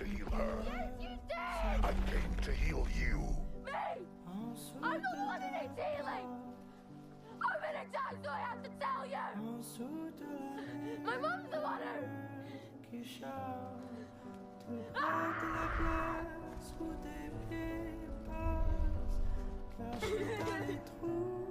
to heal her. Yes, you did! I came to heal you. Me! I'm the one who needs healing! How many times do I have to tell you? My mom's the one who...